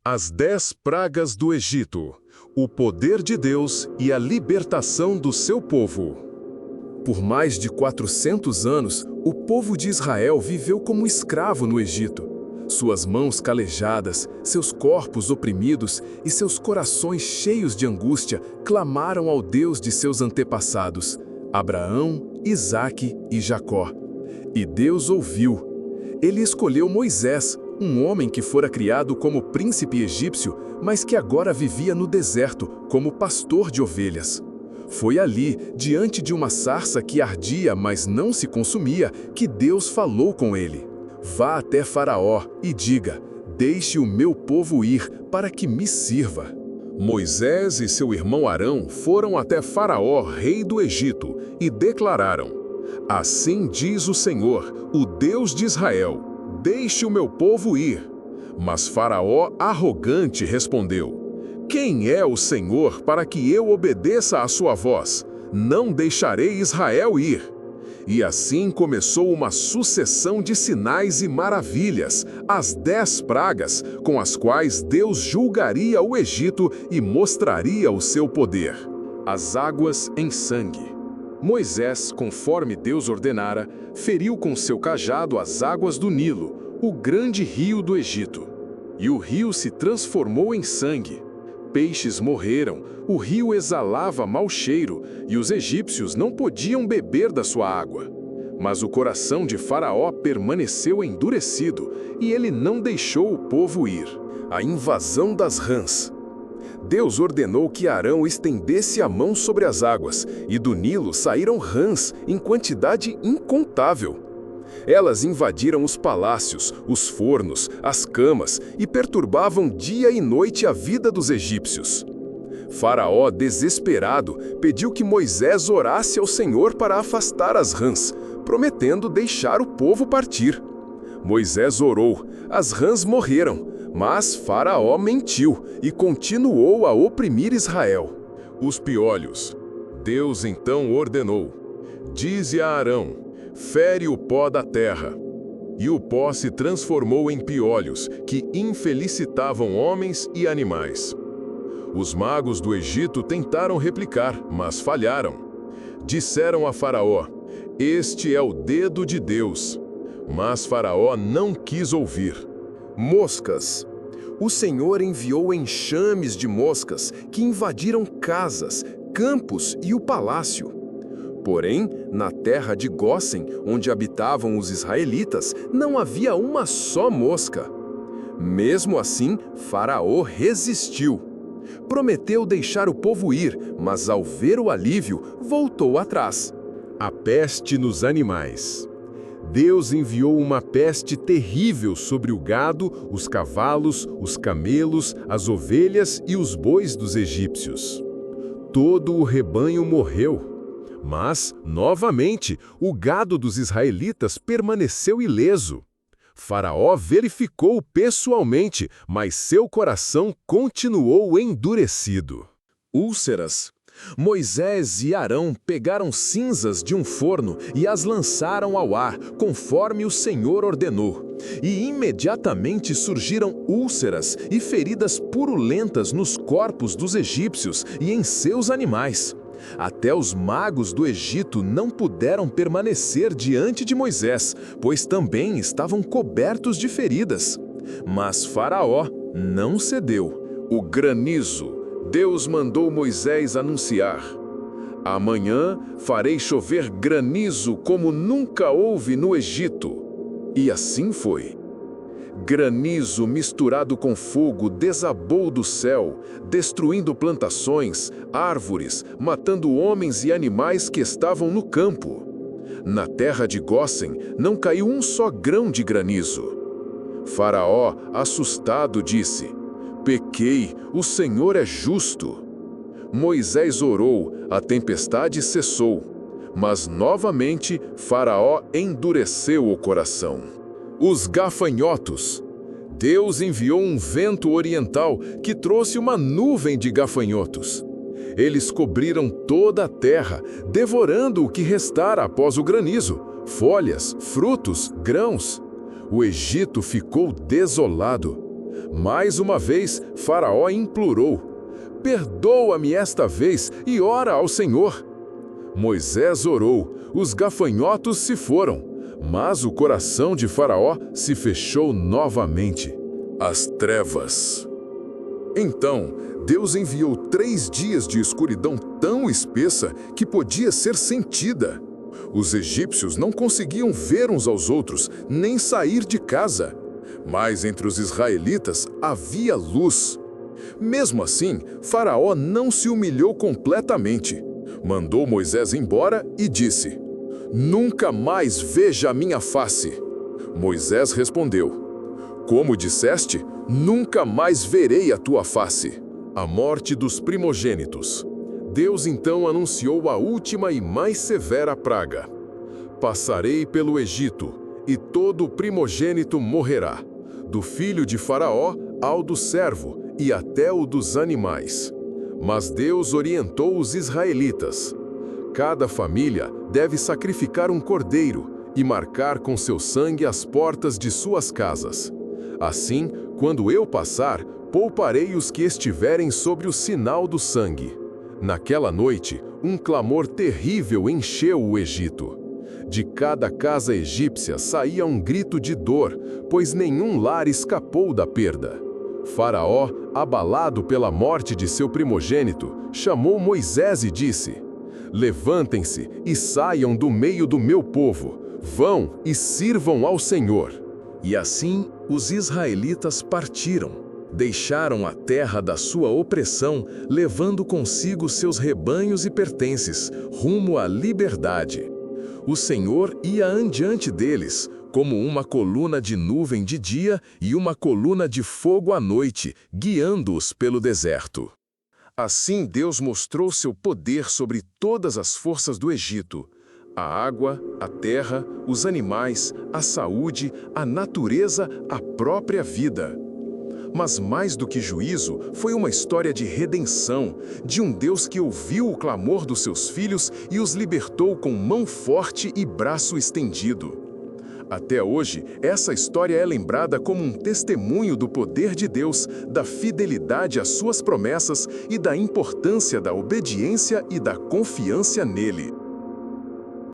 As 10 pragas do Egito, o poder de Deus e a libertação do seu povo. Por mais de 400 anos, o povo de Israel viveu como escravo no Egito. Suas mãos calejadas, seus corpos oprimidos e seus corações cheios de angústia clamaram ao Deus de seus antepassados, Abraão, Isaque e Jacó. E Deus ouviu. Ele escolheu Moisés, um homem que fora criado como príncipe egípcio, mas que agora vivia no deserto como pastor de ovelhas. Foi ali, diante de uma sarça que ardia, mas não se consumia, que Deus falou com ele. Vá até Faraó e diga: deixe o meu povo ir para que me sirva. Moisés e seu irmão Arão foram até Faraó, rei do Egito, e declararam: assim diz o Senhor, o Deus de Israel: deixe o meu povo ir. Mas Faraó, arrogante, respondeu: quem é o Senhor para que eu obedeça à sua voz? Não deixarei Israel ir. E assim começou uma sucessão de sinais e maravilhas, as 10 pragas, com as quais Deus julgaria o Egito e mostraria o seu poder. As águas em sangue. Moisés, conforme Deus ordenara, feriu com seu cajado as águas do Nilo, o grande rio do Egito. E o rio se transformou em sangue. Peixes morreram, o rio exalava mau cheiro, e os egípcios não podiam beber da sua água. Mas o coração de Faraó permaneceu endurecido, e ele não deixou o povo ir. A invasão das rãs. Deus ordenou que Arão estendesse a mão sobre as águas, e do Nilo saíram rãs em quantidade incontável. Elas invadiram os palácios, os fornos, as camas e perturbavam dia e noite a vida dos egípcios. Faraó, desesperado, pediu que Moisés orasse ao Senhor para afastar as rãs, prometendo deixar o povo partir. Moisés orou, as rãs morreram, mas Faraó mentiu e continuou a oprimir Israel. Os piolhos. Deus então ordenou: dize a Arão: fere o pó da terra. E o pó se transformou em piolhos, que infelicitavam homens e animais. Os magos do Egito tentaram replicar, mas falharam. Disseram a Faraó: este é o dedo de Deus. Mas Faraó não quis ouvir. Moscas. O Senhor enviou enxames de moscas que invadiram casas, campos e o palácio. Porém, na terra de Gósen, onde habitavam os israelitas, não havia uma só mosca. Mesmo assim, Faraó resistiu. Prometeu deixar o povo ir, mas ao ver o alívio, voltou atrás. A peste nos animais. Deus enviou uma peste terrível sobre o gado, os cavalos, os camelos, as ovelhas e os bois dos egípcios. Todo o rebanho morreu. Mas, novamente, o gado dos israelitas permaneceu ileso. Faraó verificou pessoalmente, mas seu coração continuou endurecido. Úlceras. Moisés e Arão pegaram cinzas de um forno e as lançaram ao ar, conforme o Senhor ordenou. E imediatamente surgiram úlceras e feridas purulentas nos corpos dos egípcios e em seus animais. Até os magos do Egito não puderam permanecer diante de Moisés, pois também estavam cobertos de feridas. Mas Faraó não cedeu. O granizo. Deus mandou Moisés anunciar: amanhã farei chover granizo como nunca houve no Egito. E assim foi. Granizo misturado com fogo desabou do céu, destruindo plantações, árvores, matando homens e animais que estavam no campo. Na terra de Gósen não caiu um só grão de granizo. Faraó, assustado, disse: pequei, o Senhor é justo. Moisés orou, a tempestade cessou, mas novamente Faraó endureceu o coração. Os gafanhotos. Deus enviou um vento oriental que trouxe uma nuvem de gafanhotos. Eles cobriram toda a terra, devorando o que restara após o granizo, folhas, frutos, grãos. O Egito ficou desolado. Mais uma vez, Faraó implorou: perdoa-me esta vez e ora ao Senhor. Moisés orou, os gafanhotos se foram, mas o coração de Faraó se fechou novamente. As trevas. Então, Deus enviou 3 dias de escuridão tão espessa que podia ser sentida. Os egípcios não conseguiam ver uns aos outros, nem sair de casa. Mas entre os israelitas havia luz. Mesmo assim, Faraó não se humilhou completamente. Mandou Moisés embora e disse: nunca mais veja a minha face. Moisés respondeu: como disseste, nunca mais verei a tua face. A morte dos primogênitos. Deus então anunciou a última e mais severa praga. Passarei pelo Egito, e todo primogênito morrerá, do filho de Faraó ao do servo, e até o dos animais. Mas Deus orientou os israelitas: cada família deve sacrificar um cordeiro e marcar com seu sangue as portas de suas casas. Assim, quando eu passar, pouparei os que estiverem sobre o sinal do sangue. Naquela noite, um clamor terrível encheu o Egito. De cada casa egípcia saía um grito de dor, pois nenhum lar escapou da perda. Faraó, abalado pela morte de seu primogênito, chamou Moisés e disse: levantem-se e saiam do meio do meu povo, vão e sirvam ao Senhor. E assim os israelitas partiram. Deixaram a terra da sua opressão, levando consigo seus rebanhos e pertences, rumo à liberdade. O Senhor ia adiante deles, como uma coluna de nuvem de dia e uma coluna de fogo à noite, guiando-os pelo deserto. Assim Deus mostrou seu poder sobre todas as forças do Egito: a água, a terra, os animais, a saúde, a natureza, a própria vida. Mas mais do que juízo, foi uma história de redenção, de um Deus que ouviu o clamor dos seus filhos e os libertou com mão forte e braço estendido. Até hoje, essa história é lembrada como um testemunho do poder de Deus, da fidelidade às suas promessas e da importância da obediência e da confiança nele.